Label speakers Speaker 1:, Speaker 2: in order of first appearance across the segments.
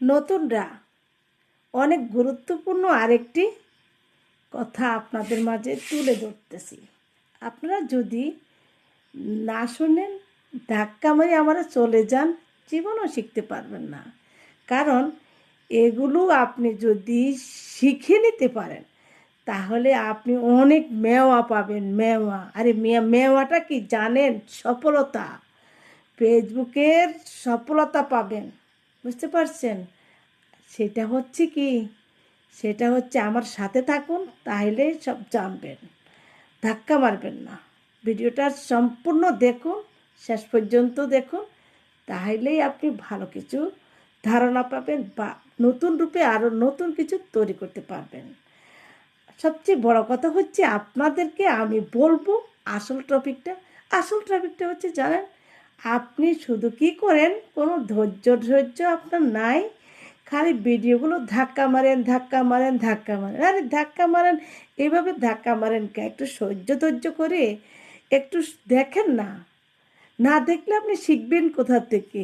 Speaker 1: নতুনরা অনেক গুরুত্বপূর্ণ আরেকটি কথা আপনাদের মাঝে তুলে ধরতেছি। আপনারা যদি না শোনেন, ধাক্কা মারি আমরা চলে যান, জীবনও শিখতে পারবেন না। কারণ এগুলো আপনি যদি শিখে নিতে পারেন তাহলে আপনি অনেক মেওয়া পাবেন। মেওয়া, আরে মেওয়াটা কি জানেন? সফলতা। ফেসবুকের সফলতা পাবেন, বুঝতে পারছেন? সেটা হচ্ছে কি, সেটা হচ্ছে আমার সাথে থাকুন, তাহলেই সব জানবেন। ধাক্কা মারবেন না। ভিডিওটা সম্পূর্ণ দেখুন, শেষ পর্যন্ত দেখুন, তাহলেই আপনি ভালো কিছু ধারণা পাবেন বা নতুন রূপে আরও নতুন কিছু তৈরি করতে পারবেন। সবচেয়ে বড় কথা হচ্ছে আপনাদেরকে আমি বলবো আসল টপিকটা হচ্ছে জানেন, আপনি শুধু কি করেন, কোনো ধৈর্য আপনার নাই, খালি ভিডিওগুলো ধাক্কা মারেন। আরে ধাক্কা মারেন, এইভাবে ধাক্কা মারেন কে? একটু ধৈর্য করে একটু দেখেন না। না দেখলে আপনি শিখবেন কোথা থেকে?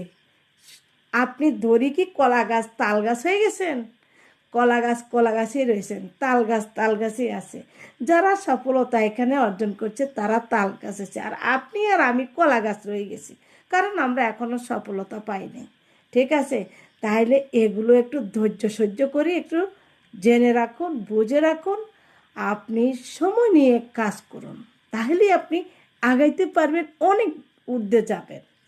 Speaker 1: আপনি ধরি কি কলা গাছ তাল গাছ হয়ে গেছেন? কলা গাছেই রয়েছেন, তাল গাছেই আছে। যারা সফলতা এখানে অর্জন করছে তারা তাল গাছ আছে, আর আপনি আর আমি কলা গাছ রয়ে গেছি, কারণ আমরা এখনও সফলতা পাইনি। ঠিক আছে? তাহলে এগুলো একটু সহ্য করে একটু জেনে রাখুন, বুঝে রাখুন। আপনি সময় নিয়ে কাজ করুন, তাহলেই আপনি আগাইতে পারবেন, অনেক ঊর্ধ্বে যাবেন।